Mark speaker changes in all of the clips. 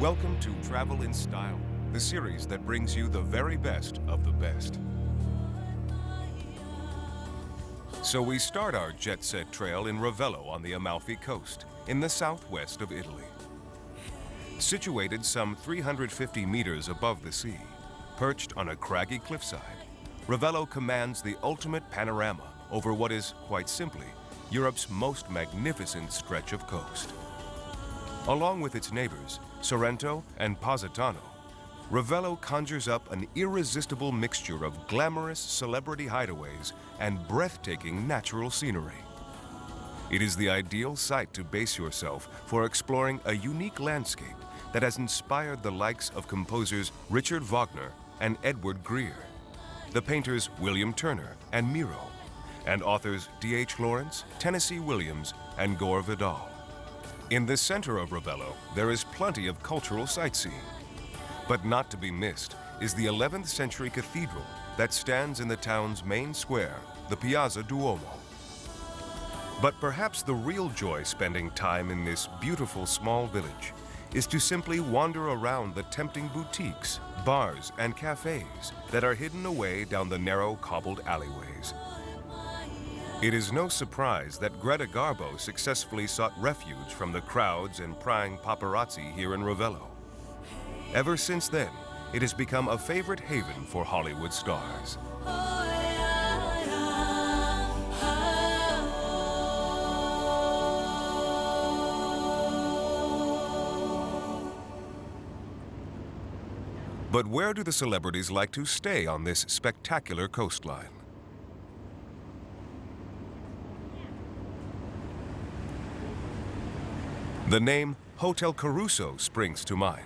Speaker 1: Welcome to Travel in Style, the series that brings you the very best of the best. So we start our jet-set trail in Ravello on the Amalfi coast, in the southwest of Italy. Situated some 350 meters above the sea, perched on a craggy cliffside, Ravello commands the ultimate panorama over what is, quite simply, Europe's most magnificent stretch of coast. Along with its neighbors, Sorrento and Positano, Ravello conjures up an irresistible mixture of glamorous celebrity hideaways and breathtaking natural scenery. It is the ideal site to base yourself for exploring a unique landscape that has inspired the likes of composers Richard Wagner and Edward Grieg, the painters William Turner and Miro, and authors D.H. Lawrence, Tennessee Williams, and Gore Vidal. In the center of Ravello, there is plenty of cultural sightseeing. But not to be missed is the 11th century cathedral that stands in the town's main square, the Piazza Duomo. But perhaps the real joy spending time in this beautiful small village is to simply wander around the tempting boutiques, bars, and cafes that are hidden away down the narrow cobbled alleyways. It is no surprise that Greta Garbo successfully sought refuge from the crowds and prying paparazzi here in Ravello. Ever since then, it has become a favorite haven for Hollywood stars. But where do the celebrities like to stay on this spectacular coastline? The name Hotel Caruso springs to mind.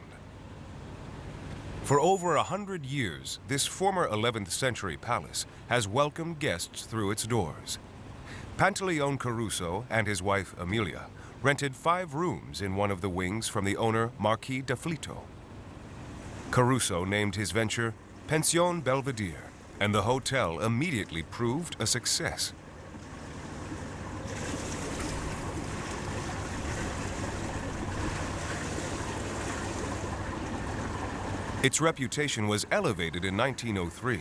Speaker 1: For over 100 years, this former 11th century palace has welcomed guests through its doors. Pantaleone Caruso and his wife Amelia rented 5 rooms in one of the wings from the owner Marquis d'Afflitto. Caruso named his venture Pension Belvedere, and the hotel immediately proved a success. Its reputation was elevated in 1903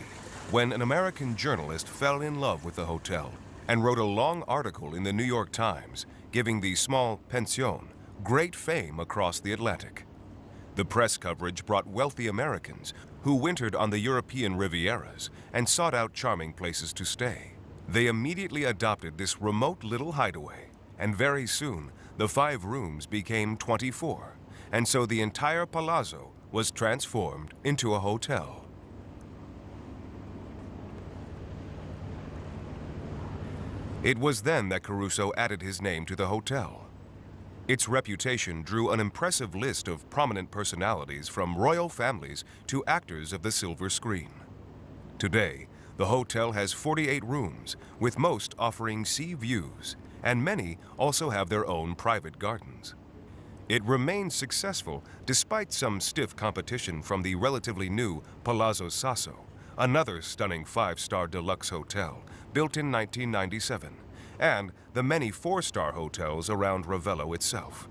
Speaker 1: when an American journalist fell in love with the hotel and wrote a long article in the New York Times giving the small pension great fame across the Atlantic. The press coverage brought wealthy Americans who wintered on the European Rivieras and sought out charming places to stay. They immediately adopted this remote little hideaway, and very soon the 5 rooms became 24, and so the entire palazzo was transformed into a hotel. It was then that Caruso added his name to the hotel. Its reputation drew an impressive list of prominent personalities from royal families to actors of the silver screen. Today, the hotel has 48 rooms, with most offering sea views, and many also have their own private gardens. It remains successful despite some stiff competition from the relatively new Palazzo Sasso, another stunning 5-star deluxe hotel built in 1997, and the many 4-star hotels around Ravello itself.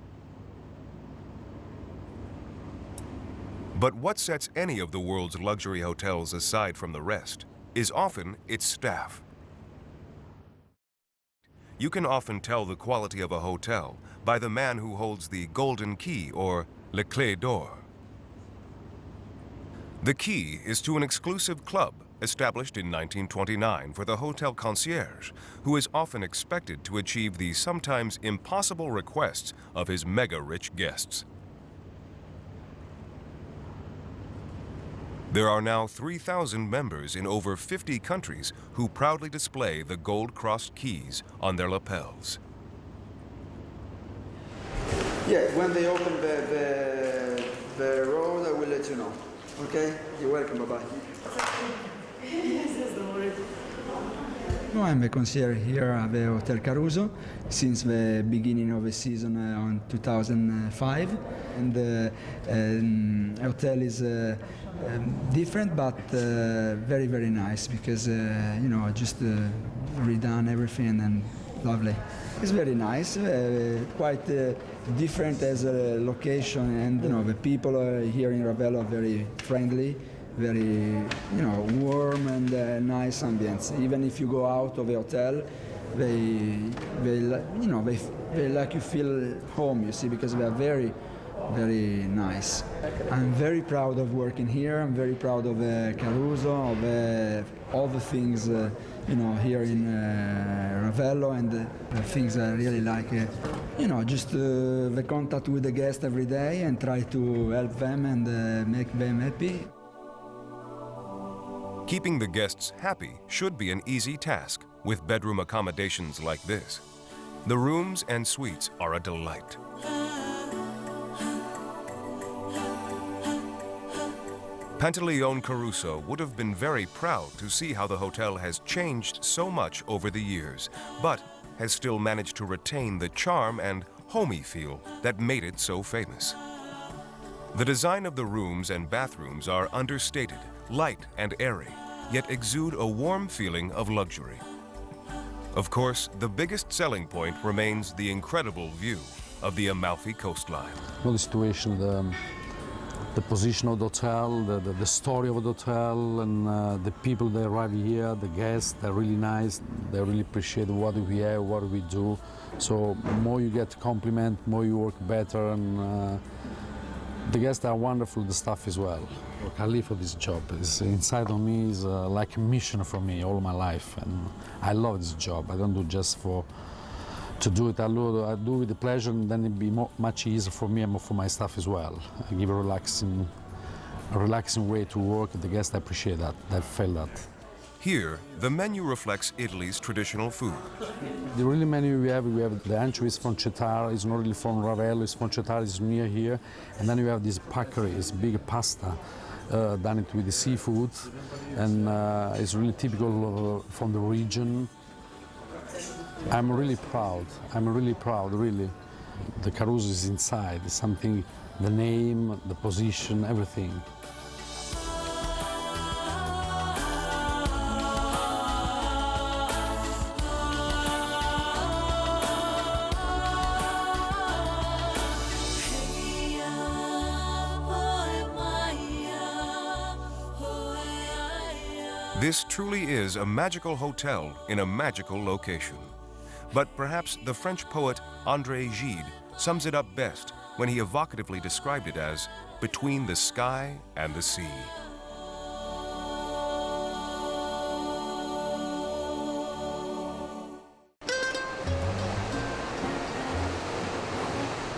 Speaker 1: But what sets any of the world's luxury hotels aside from the rest is often its staff. You can often tell the quality of a hotel by the man who holds the golden key, or le clé d'or. The key is to an exclusive club established in 1929 for the hotel concierge, who is often expected to achieve the sometimes impossible requests of his mega-rich guests. There are now 3,000 members in over 50 countries who proudly display the gold-crossed keys on their lapels.
Speaker 2: Yeah, when they open the road, I will let you know. Okay? You're welcome. Bye-bye.
Speaker 3: No, I'm a concierge here at the Hotel Caruso since the beginning of the season on 2005, and the hotel is different but very, very nice because just redone everything and lovely. It's very nice, quite different as a location, and the people here in Ravello are very friendly, very warm and nice ambience. Even if you go out of the hotel, they like you feel home, you see, because they are very, very nice. I'm very proud of working here. I'm very proud of Caruso, of all the things here in Ravello, and the things I really like. Just the contact with the guests every day and try to help them and make them happy.
Speaker 1: Keeping the guests happy should be an easy task with bedroom accommodations like this. The rooms and suites are a delight. Pantaleone Caruso would have been very proud to see how the hotel has changed so much over the years, but has still managed to retain the charm and homey feel that made it so famous. The design of the rooms and bathrooms are understated, light and airy, yet exude a warm feeling of luxury. Of course, the biggest selling point remains the incredible view of the Amalfi coastline.
Speaker 4: Well, the situation, the position of the hotel, the story of the hotel, and the people that arrive here, the guests, they're really nice. They really appreciate what we have, what we do. So more you get compliment, more you work better, and the guests are wonderful, the staff as well. I live for this job. It's inside of me is like a mission for me all my life, and I love this job. I don't do just to do it. I do with the pleasure, and then it'd be much easier for me and for my staff as well. I give a relaxing way to work. The guests appreciate that. They feel that.
Speaker 1: Here, the menu reflects Italy's traditional food.
Speaker 4: The real menu we have the anchovies from Cetara. It's not really from Ravello. It's from Cetara. It's near here, and then we have this packery. It's big pasta. Done it with the seafood, and it's really typical from the region. I'm really proud, really. The Caruso is inside, it's something, the name, the position, everything.
Speaker 1: This truly is a magical hotel in a magical location. But perhaps the French poet André Gide sums it up best when he evocatively described it as between the sky and the sea.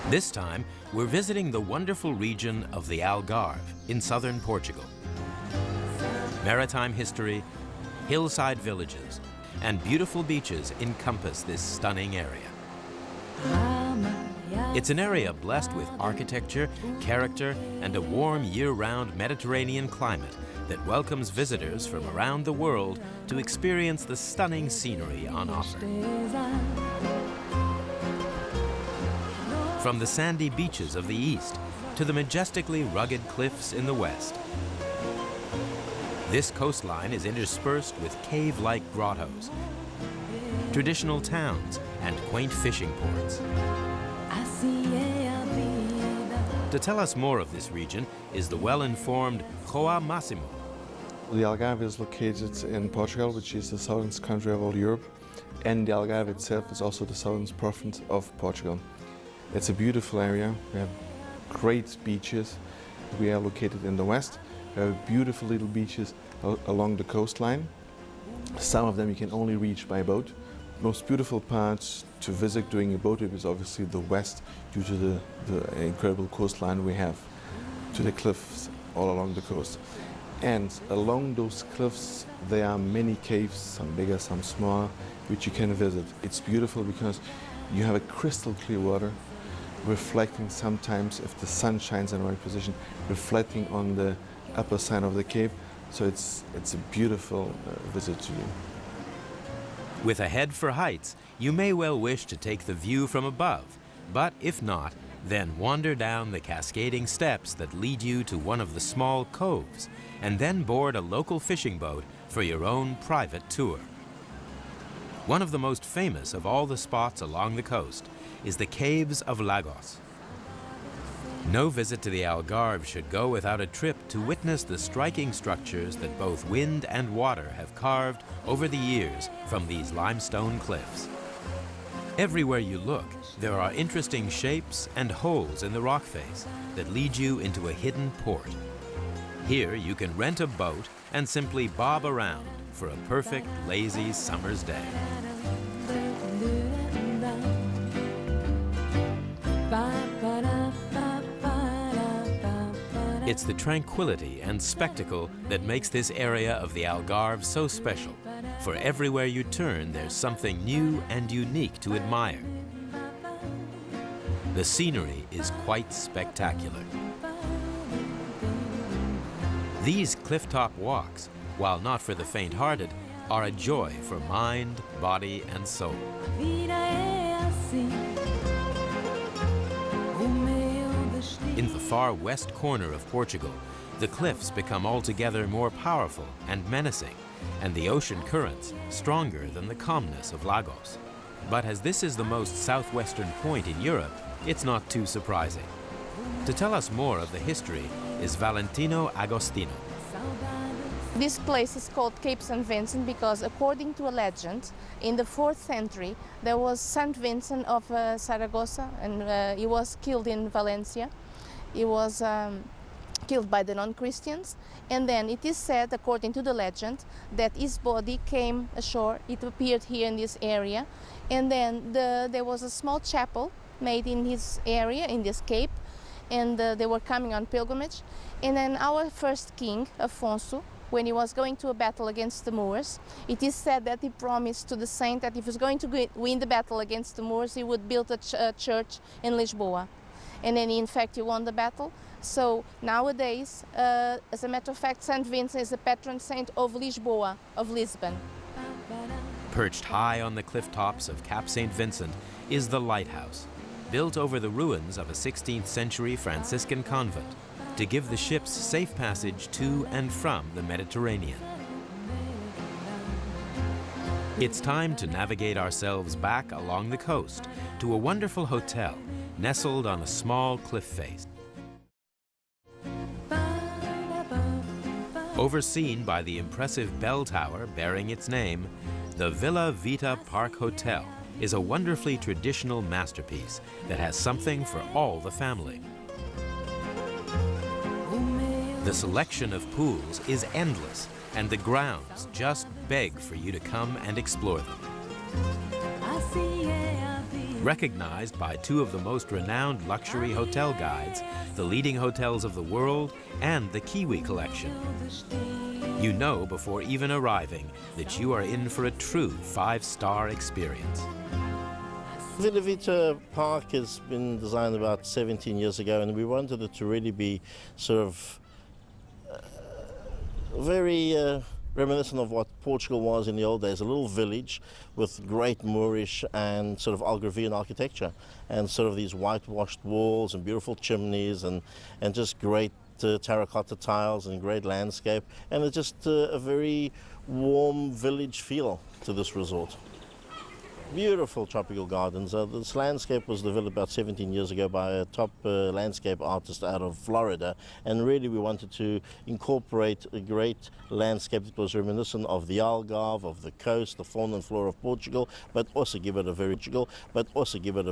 Speaker 5: This time, we're visiting the wonderful region of the Algarve in southern Portugal. Maritime history, hillside villages, and beautiful beaches encompass this stunning area. It's an area blessed with architecture, character, and a warm year-round Mediterranean climate that welcomes visitors from around the world to experience the stunning scenery on offer. From the sandy beaches of the east to the majestically rugged cliffs in the west, this coastline is interspersed with cave-like grottos, traditional towns, and quaint fishing ports. To tell us more of this region is the well-informed João Massimo.
Speaker 6: The Algarve is located in Portugal, which is the southernmost country of all Europe, and the Algarve itself is also the southernmost province of Portugal. It's a beautiful area. We have great beaches. We are located in the west. We have beautiful little beaches along the coastline. Some of them you can only reach by boat. Most beautiful parts to visit doing a boat trip is obviously the west, due to the incredible coastline we have, to the cliffs all along the coast. And along those cliffs there are many caves, some bigger, some smaller, which you can visit. It's beautiful because you have a crystal clear water, reflecting sometimes, if the sun shines in the right position, reflecting on the upper side of the cave. So it's a beautiful visit to you.
Speaker 5: With a head for heights, you may well wish to take the view from above, but if not, then wander down the cascading steps that lead you to one of the small coves, and then board a local fishing boat for your own private tour. One of the most famous of all the spots along the coast is the Caves of Lagos. No visit to the Algarve should go without a trip to witness the striking structures that both wind and water have carved over the years from these limestone cliffs. Everywhere you look, there are interesting shapes and holes in the rock face that lead you into a hidden port. Here you can rent a boat and simply bob around for a perfect, lazy summer's day. It's the tranquility and spectacle that makes this area of the Algarve so special, for everywhere you turn there's something new and unique to admire. The scenery is quite spectacular. These clifftop walks, while not for the faint-hearted, are a joy for mind, body, and soul. In the far west corner of Portugal, the cliffs become altogether more powerful and menacing, and the ocean currents stronger than the calmness of Lagos. But as this is the most southwestern point in Europe, it's not too surprising. To tell us more of the history is Valentino Agostino.
Speaker 7: This place is called Cape St. Vincent because, according to a legend, in the 4th century there was St. Vincent of Saragossa, and he was killed in Valencia. He was killed by the non-Christians, and then it is said, according to the legend, that his body came ashore. It appeared here in this area, and then there was a small chapel made in his area, in this cape, and they were coming on pilgrimage. And then our first king, Afonso, when he was going to a battle against the Moors, it is said that he promised to the saint that if he was going to win the battle against the Moors, he would build a church in Lisboa. And then, in fact, he won the battle. So nowadays, as a matter of fact, St. Vincent is the patron saint of Lisboa, of Lisbon.
Speaker 5: Perched high on the cliff tops of Cap St. Vincent is the lighthouse, built over the ruins of a 16th century Franciscan convent to give the ships safe passage to and from the Mediterranean. It's time to navigate ourselves back along the coast to a wonderful hotel nestled on a small cliff face. Overseen by the impressive bell tower bearing its name, the Villa Vita Park Hotel is a wonderfully traditional masterpiece that has something for all the family. The selection of pools is endless, and the grounds just beg for you to come and explore them. Recognized by two of the most renowned luxury hotel guides, the leading hotels of the world, and the Kiwi collection, you know before even arriving that you are in for a true 5-star experience.
Speaker 8: Villa Vita Park has been designed about 17 years ago, and we wanted it to really be sort of very reminiscent of what Portugal was in the old days, a little village with great Moorish and sort of Algarvian architecture, and sort of these whitewashed walls and beautiful chimneys and just great terracotta tiles and great landscape, and it's just a very warm village feel to this resort. Beautiful tropical gardens. This landscape was developed about 17 years ago by a top landscape artist out of Florida, and really we wanted to incorporate a great landscape that was reminiscent of the Algarve, of the coast, the fauna and flora of Portugal, but also give it a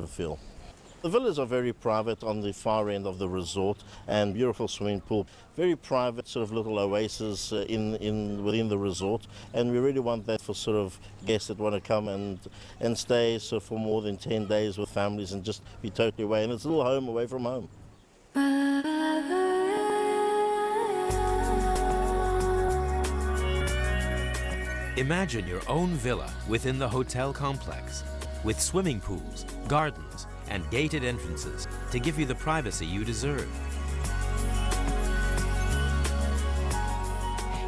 Speaker 8: feel. The villas are very private on the far end of the resort, and beautiful swimming pool. Very private sort of little oasis within the resort, and we really want that for sort of guests that want to come and stay for more than 10 days with families and just be totally away. And it's a little home away from home.
Speaker 5: Imagine your own villa within the hotel complex, with swimming pools, gardens, and gated entrances to give you the privacy you deserve.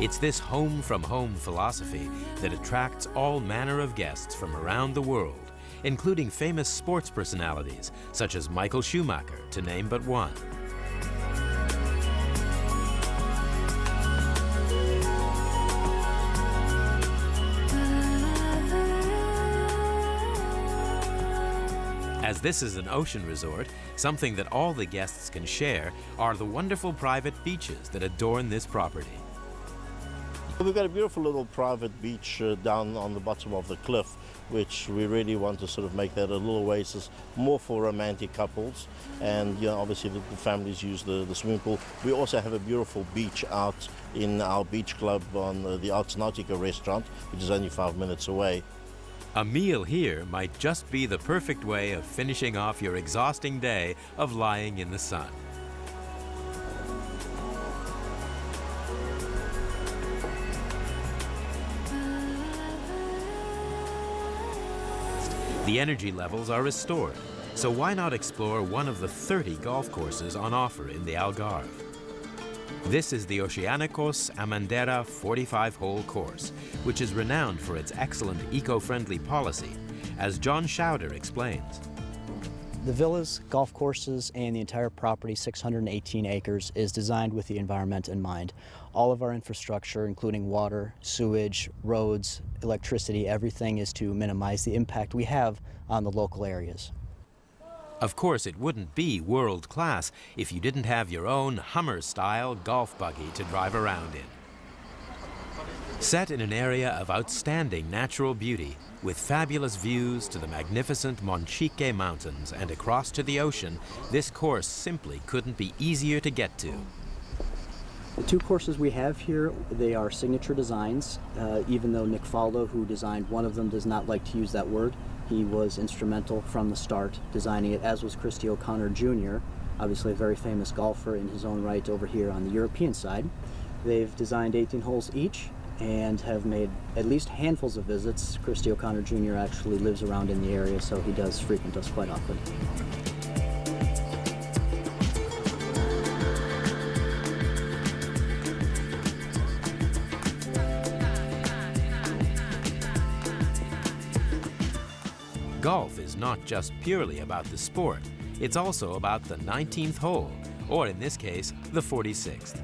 Speaker 5: It's this home from home philosophy that attracts all manner of guests from around the world, including famous sports personalities such as Michael Schumacher, to name but one. As this is an ocean resort, something that all the guests can share are the wonderful private beaches that adorn this property.
Speaker 8: We've got a beautiful little private beach down on the bottom of the cliff, which we really want to sort of make that a little oasis more for romantic couples. And obviously the families use the swimming pool. We also have a beautiful beach out in our beach club on the Oceanicos restaurant, which is only 5 minutes away.
Speaker 5: A meal here might just be the perfect way of finishing off your exhausting day of lying in the sun. The energy levels are restored, so why not explore one of the 30 golf courses on offer in the Algarve? This is the Oceanicos Amandera 45-hole course, which is renowned for its excellent eco-friendly policy, as John Schauder explains.
Speaker 9: The villas, golf courses, and the entire property, 618 acres, is designed with the environment in mind. All of our infrastructure, including water, sewage, roads, electricity, everything is to minimize the impact we have on the local areas.
Speaker 5: Of course, it wouldn't be world-class if you didn't have your own Hummer-style golf buggy to drive around in. Set in an area of outstanding natural beauty, with fabulous views to the magnificent Monchique Mountains and across to the ocean, this course simply couldn't be easier to get to.
Speaker 9: The two courses we have here, they are signature designs, even though Nick Faldo, who designed one of them, does not like to use that word. He was instrumental from the start designing it, as was Christy O'Connor Jr., obviously a very famous golfer in his own right over here on the European side. They've designed 18 holes each and have made at least handfuls of visits. Christy O'Connor Jr. actually lives around in the area, so he does frequent us quite often.
Speaker 5: Golf is not just purely about the sport, it's also about the 19th hole, or in this case, the 46th.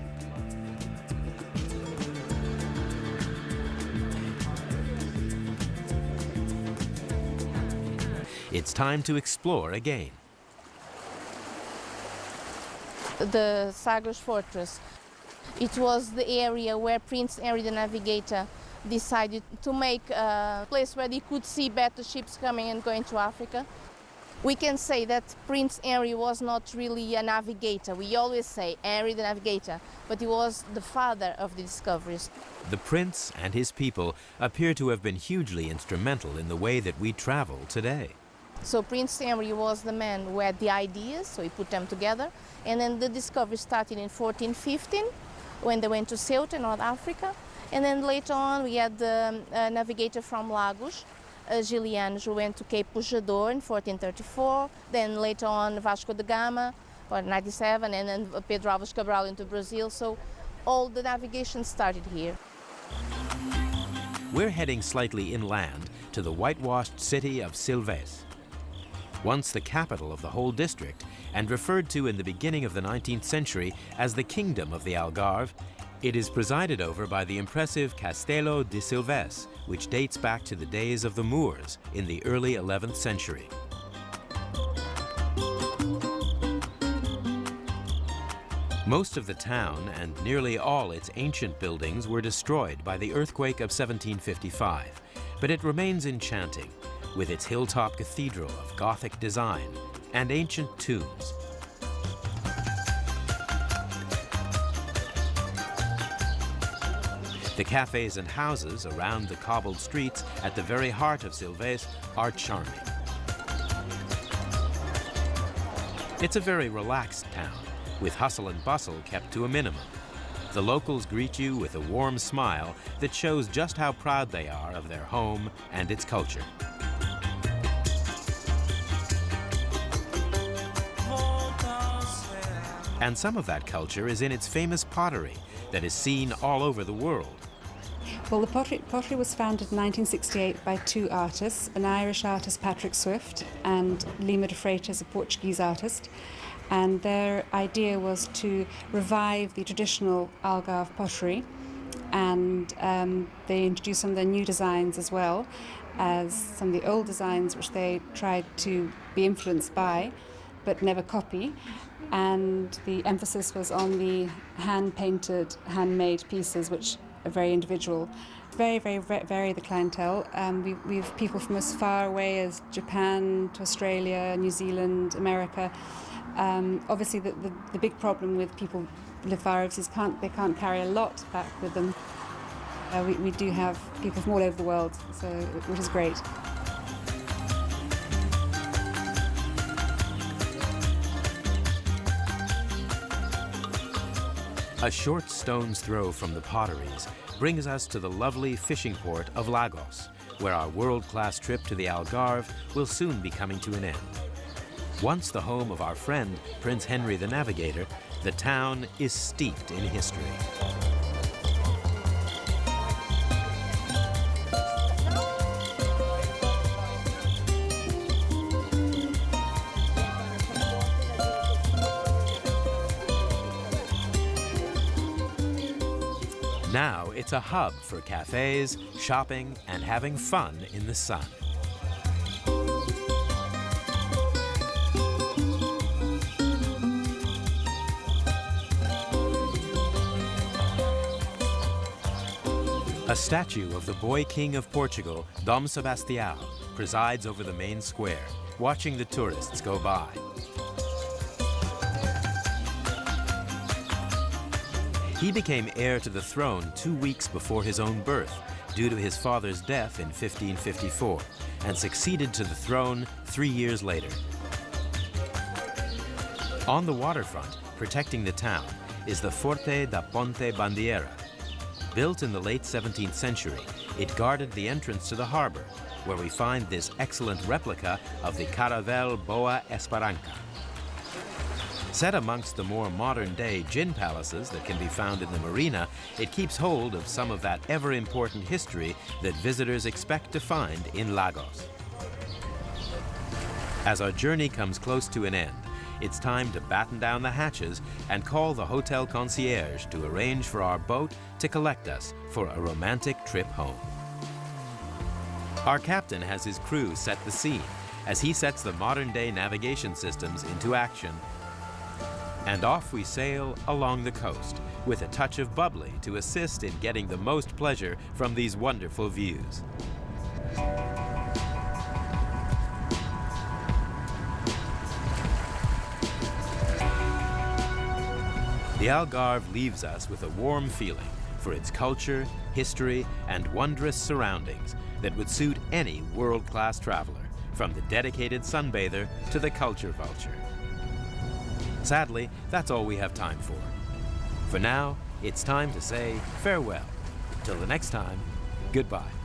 Speaker 5: It's time to explore again.
Speaker 7: The Sagras Fortress. It was the area where Prince Henry the Navigator decided to make a place where they could see better ships coming and going to Africa. We can say that Prince Henry was not really a navigator. We always say Henry the Navigator, but he was the father of the discoveries.
Speaker 5: The prince and his people appear to have been hugely instrumental in the way that we travel today.
Speaker 7: So Prince Henry was the man who had the ideas, so he put them together. And then the discovery started in 1415, when they went to Ceuta, North Africa. And then later on, we had the navigator from Lagos, Gilianos, who went to Cape Pujador in 1434. Then later on, Vasco da Gama, or 97, and then Pedro Álvares Cabral into Brazil. So all the navigation started here.
Speaker 5: We're heading slightly inland to the whitewashed city of Silves. Once the capital of the whole district, and referred to in the beginning of the 19th century as the Kingdom of the Algarve, it is presided over by the impressive Castelo de Silves, which dates back to the days of the Moors in the early 11th century. Most of the town and nearly all its ancient buildings were destroyed by the earthquake of 1755, but it remains enchanting, with its hilltop cathedral of Gothic design and ancient tombs. The cafes and houses around the cobbled streets at the very heart of Silves are charming. It's a very relaxed town, with hustle and bustle kept to a minimum. The locals greet you with a warm smile that shows just how proud they are of their home and its culture. And some of that culture is in its famous pottery that is seen all over the world.
Speaker 10: Well, the pottery was founded in 1968 by two artists, an Irish artist, Patrick Swift, and Lima de Freitas, a Portuguese artist. And their idea was to revive the traditional Algarve pottery, and they introduced some of their new designs as well. as some of the old designs which they tried to be influenced by but never copy, and the emphasis was on the hand-painted, handmade pieces which are very individual. Very, very vary the clientele. We have people from as far away as Japan to Australia, New Zealand, America. Obviously the big problem with people who live far overseas they can't carry a lot back with them. We do have people from all over the world, which is great.
Speaker 5: A short stone's throw from the potteries brings us to the lovely fishing port of Lagos, where our world-class trip to the Algarve will soon be coming to an end. Once the home of our friend, Prince Henry the Navigator, the town is steeped in history. Now it's a hub for cafes, shopping, and having fun in the sun. A statue of the boy king of Portugal, Dom Sebastião, presides over the main square, watching the tourists go by. He became heir to the throne 2 weeks before his own birth, due to his father's death in 1554, and succeeded to the throne 3 years later. On the waterfront, protecting the town, is the Forte da Ponte Bandiera. Built in the late 17th century, it guarded the entrance to the harbor, where we find this excellent replica of the Caravel Boa Esperança. Set amongst the more modern-day gin palaces that can be found in the marina, it keeps hold of some of that ever-important history that visitors expect to find in Lagos. As our journey comes close to an end, it's time to batten down the hatches and call the hotel concierge to arrange for our boat to collect us for a romantic trip home. Our captain has his crew set the scene as he sets the modern-day navigation systems into action. And off we sail along the coast, with a touch of bubbly to assist in getting the most pleasure from these wonderful views. The Algarve leaves us with a warm feeling for its culture, history, and wondrous surroundings that would suit any world-class traveler, from the dedicated sunbather to the culture vulture. Sadly, that's all we have time for. For now, it's time to say farewell. Till the next time, goodbye.